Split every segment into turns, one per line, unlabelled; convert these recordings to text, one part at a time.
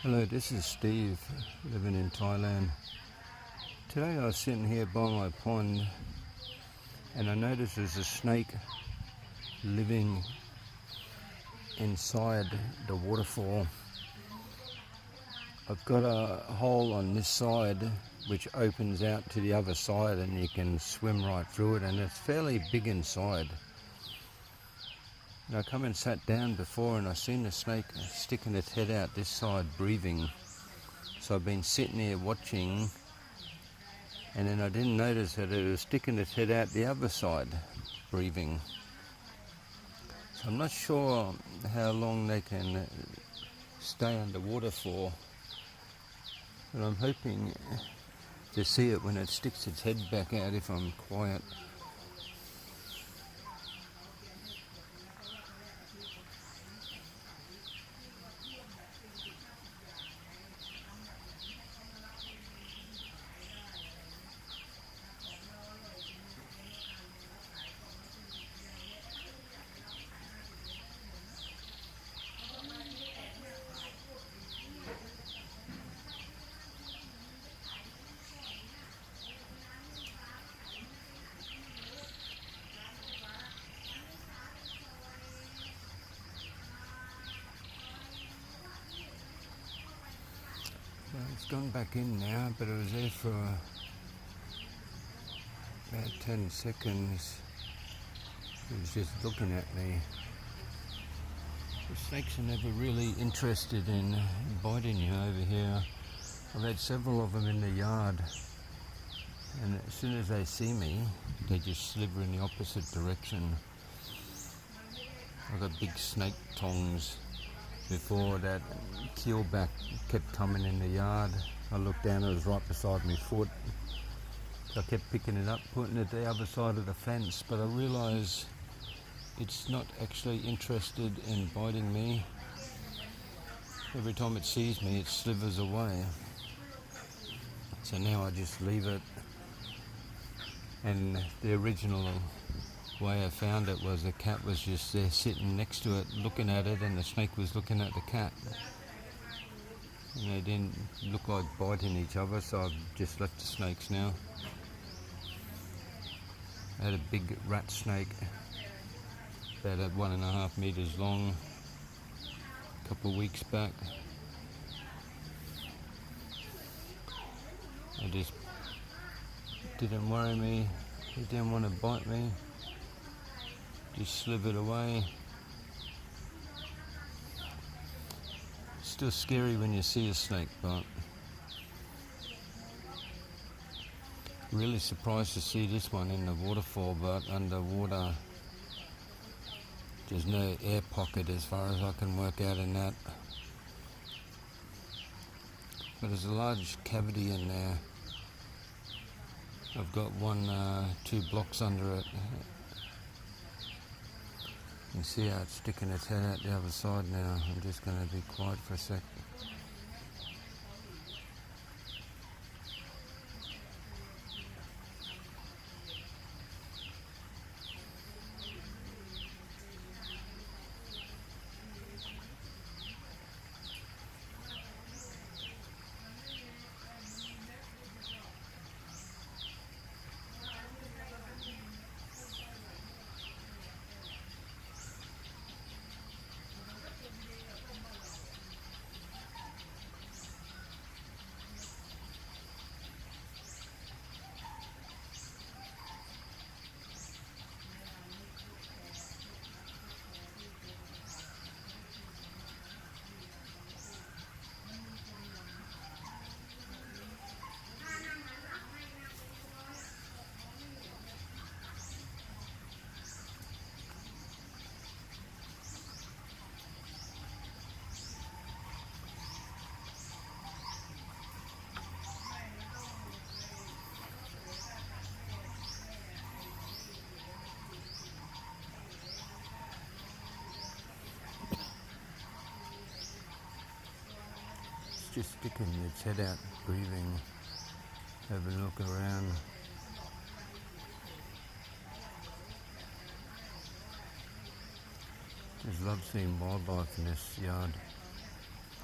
Hello, this is Steve, living in Thailand. Today I was sitting here by my pond and I noticed there's a snake living inside the waterfall. I've got a hole on this side which opens out to the other side and you can swim right through it, and it's fairly big inside. And I come and sat down before and I seen the snake sticking its head out this side breathing. So I've been sitting here watching, and then I didn't notice that it was sticking its head out the other side breathing. So I'm not sure how long they can stay underwater for, but I'm hoping to see it when it sticks its head back out if I'm quiet. It's gone back in now, but it was there for about 10 seconds. It was just looking at me. The snakes are never really interested in biting you over here. I've had several of them in the yard, and as soon as they see me, they just slither in the opposite direction. I've got big snake tongs. Before that keelback kept coming in the yard. I looked down, it was right beside my foot. So I kept picking it up, putting it the other side of the fence, but I realised it's not actually interested in biting me. Every time it sees me, it slithers away. So now I just leave it. And the original way I found it was the cat was just there sitting next to it looking at it, and the snake was looking at the cat, and they didn't look like biting each other, so I've just left the snakes now. I had a big rat snake about 1.5 meters long a couple of weeks back. It just didn't worry me, it didn't want to bite me. Just slithered away. Still scary when you see a snake bite. Really surprised to see this one in the waterfall, but underwater there's no air pocket as far as I can work out in that. But there's a large cavity in there. I've got 2 blocks under it. You can see how it's sticking its head out the other side now. I'm just going to be quiet for a sec. Just sticking its head out, breathing, having a look around. Just love seeing wildlife in this yard.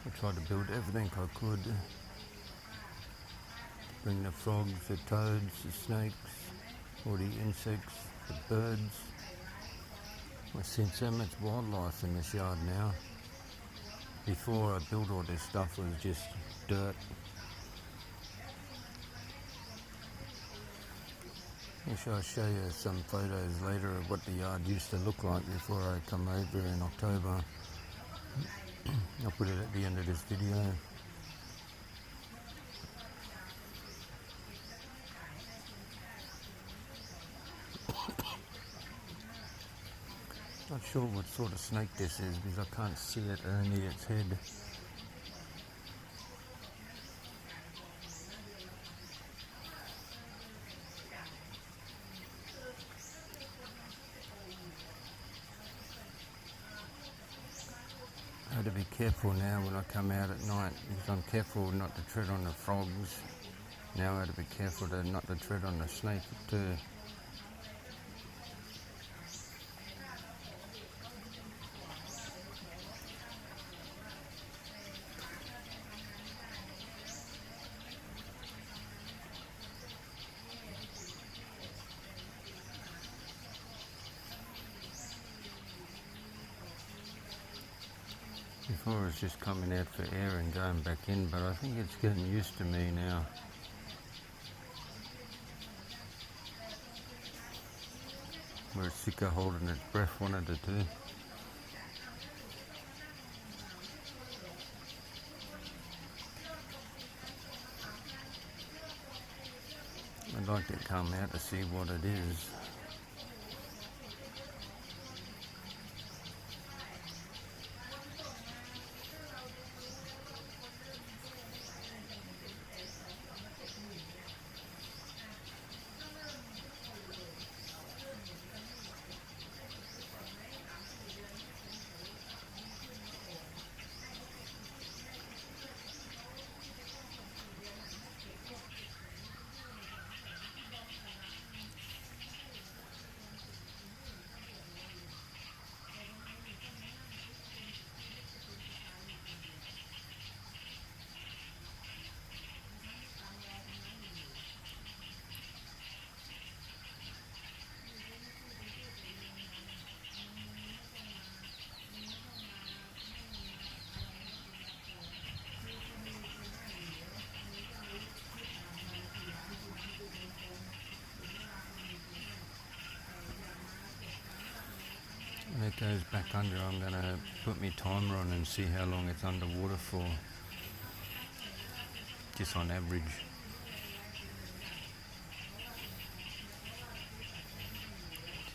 I tried to build everything I could. Bring the frogs, the toads, the snakes, all the insects, the birds. I've seen so much wildlife in this yard now. Before I built all this stuff, it was just dirt. I'll show you some photos later of what the yard used to look like before I come over in October. I'll put it at the end of this video. Not sure what sort of snake this is because I can't see it, only its head. I have to be careful now when I come out at night because I'm careful not to tread on the frogs. Now I have to be careful not to tread on the snake too. Before I was just coming out for air and going back in, but I think it's getting used to me now. Where it's sick of holding its breath one at a time. I'd like to come out to see what it is. When it goes back under, I'm going to put my timer on and see how long it's underwater for, just on average.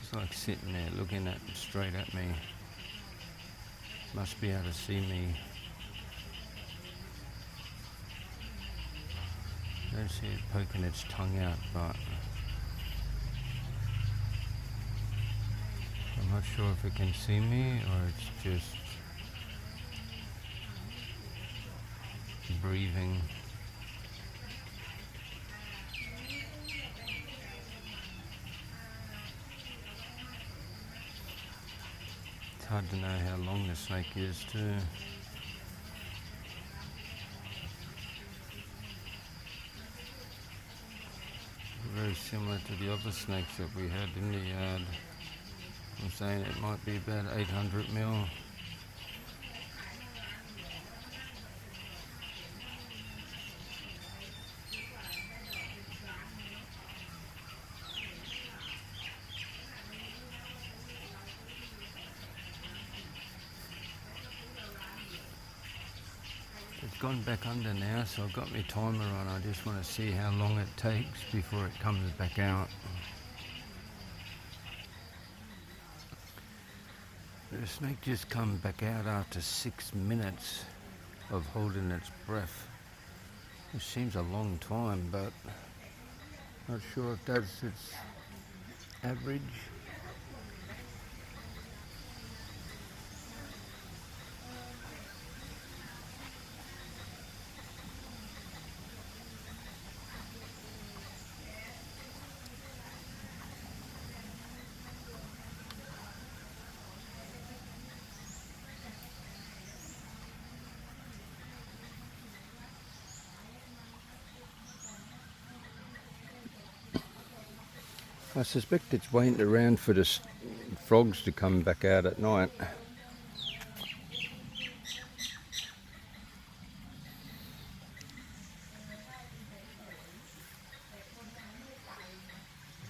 Just like sitting there looking straight at me. Must be able to see me. Don't see it poking its tongue out, but I'm not sure if it can see me or it's just breathing. It's hard to know how long the snake is too. Very similar to the other snakes that we had in the yard. I'm saying it might be about 800 mil. It's gone back under now, so I've got my timer on. I just want to see how long it takes before it comes back out. The snake just come back out after 6 minutes of holding its breath. It seems a long time, but not sure if that's its average. I suspect it's waiting around for the frogs to come back out at night.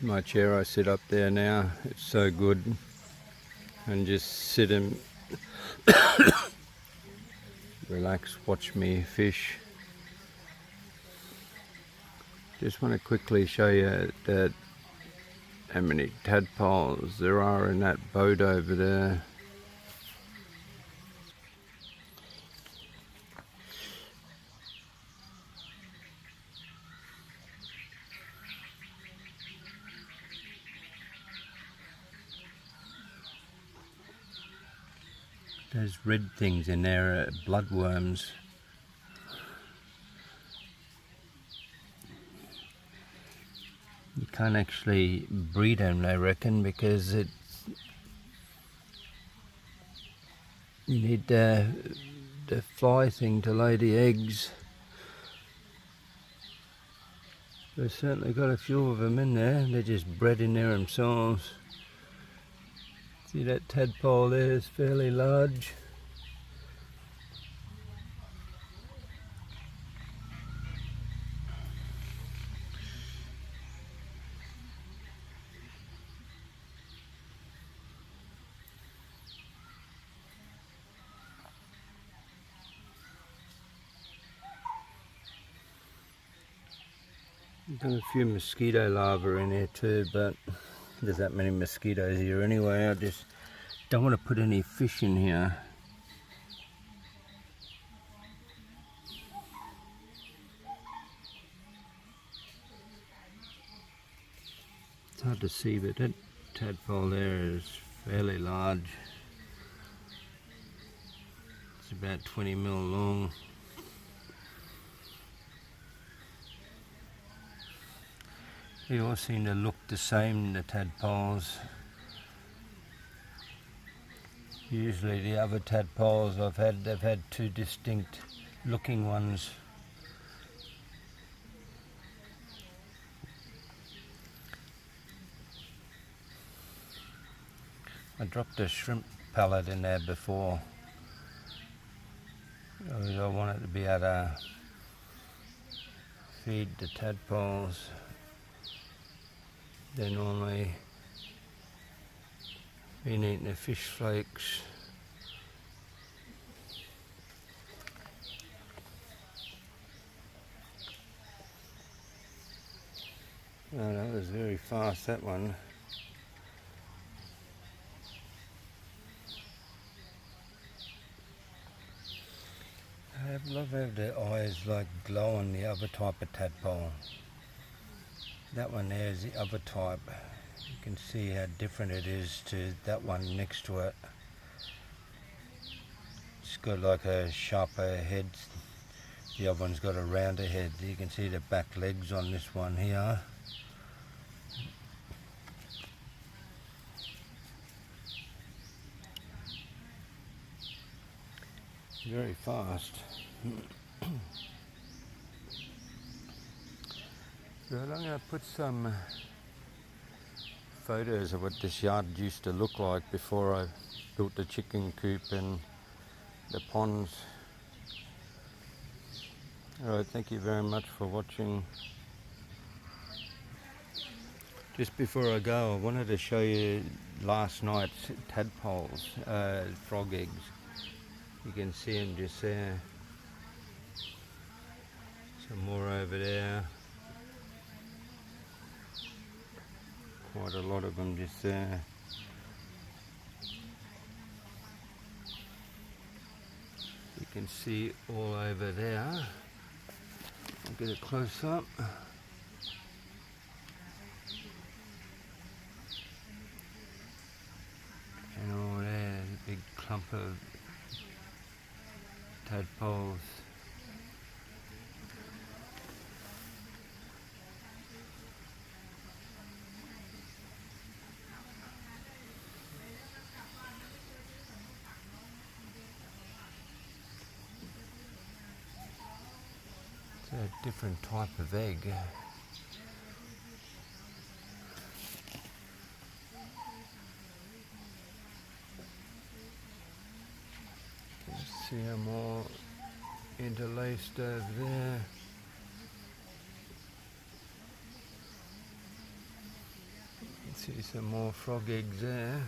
My chair, I sit up there now. It's so good, and just sit and relax, watch me fish. Just want to quickly show you that how many tadpoles there are in that boat over there. Those red things in there are bloodworms. You can't actually breed them, I reckon, because you need the fly thing to lay the eggs. They've certainly got a few of them in there. They're just bred in there themselves. See that tadpole there is fairly large. Got a few mosquito larvae in here too, but there's that many mosquitoes here anyway. I just don't want to put any fish in here. It's hard to see, but that tadpole there is fairly large. It's about 20 mil long. They all seem to look the same, the tadpoles. Usually the other tadpoles they've had two distinct looking ones. I dropped a shrimp pellet in there before. I wanted to be able to feed the tadpoles. They're normally been eating the fish flakes. Oh, that was very fast, that one. I love how their eyes like glow on the other type of tadpole. That one there is the other type. You can see how different it is to that one next to it. It's got like a sharper head. The other one's got a rounder head. You can see the back legs on this one here. Very fast. So I'm going to put some photos of what this yard used to look like before I built the chicken coop and the ponds. Alright, thank you very much for watching. Just before I go, I wanted to show you last night's tadpoles, frog eggs. You can see them just there. Some more over there. Quite a lot of them just there. You can see all over there. I'll get a close up. And all there, a big clump of tadpoles. It's a different type of egg. See how more interlaced over there. See some more frog eggs there.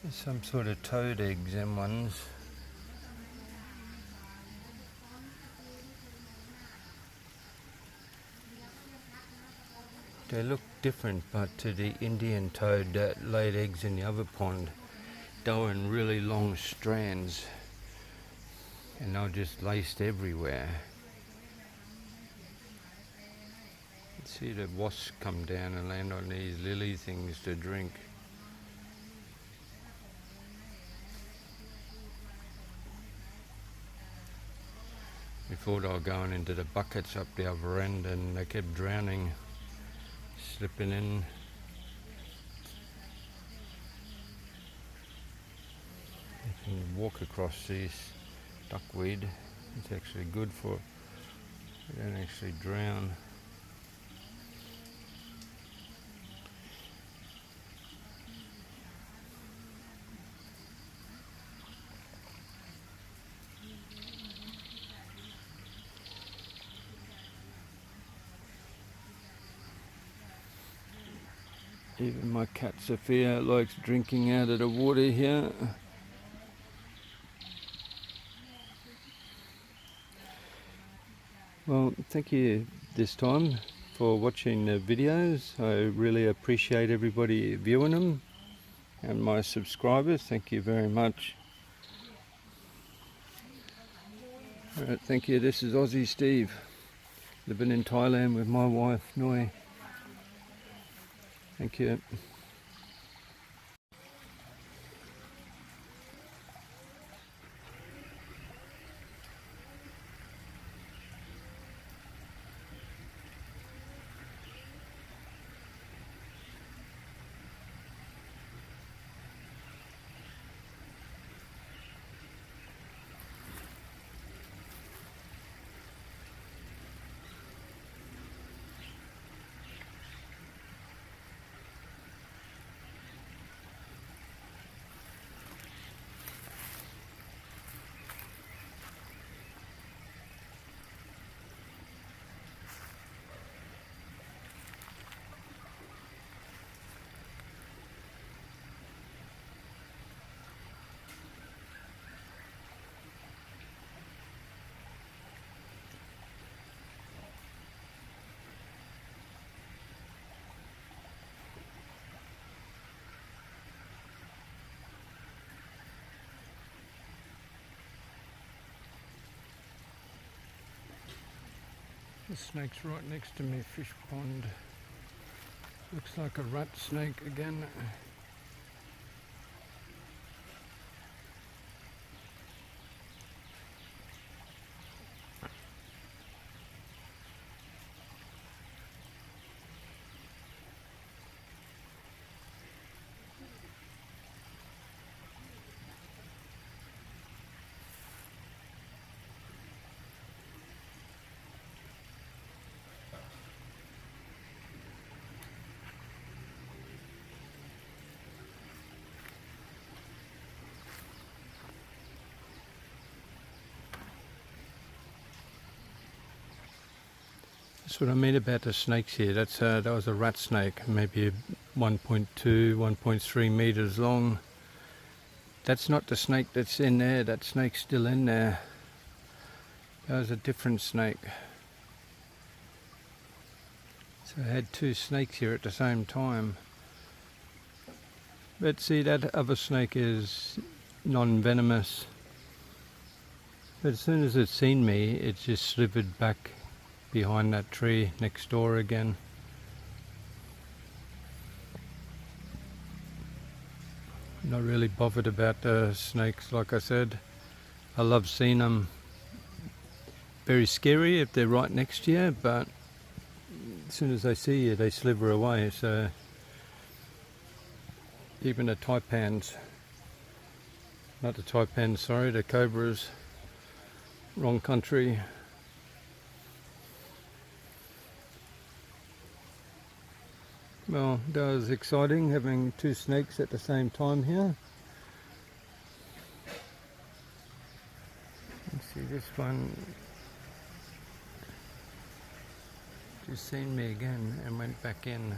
There's some sort of toad eggs, them ones. They look different, but to the Indian toad that laid eggs in the other pond, they were in really long strands and they were just laced everywhere. See the wasps come down and land on these lily things to drink. Before they were going into the buckets up the other end and they kept drowning, slipping in. You can walk across these duckweed. It's actually good for, you don't actually drown. Even my cat Sophia likes drinking out of the water here. Well, thank you this time for watching the videos. I really appreciate everybody viewing them, and my subscribers, thank you very much. Alright, thank you. This is Aussie Steve, living in Thailand with my wife Noi. Thank you. The snake's right next to me, fish pond. Looks like a rat snake again. That's what I mean about the snakes here. That was a rat snake, maybe 1.2, 1.3 meters long. That's not the snake that's in there. That snake's still in there. That was a different snake. So I had two snakes here at the same time. But see, that other snake is non-venomous. But as soon as it's seen me, it just slithered back behind that tree next door again. Not really bothered about snakes, like I said. I love seeing them. Very scary if they're right next to you, but as soon as they see you, they slither away. So even the taipans, not the taipans, sorry, the cobras, wrong country. Well, that was exciting, having two snakes at the same time here. Let's see, this one just seen me again and went back in.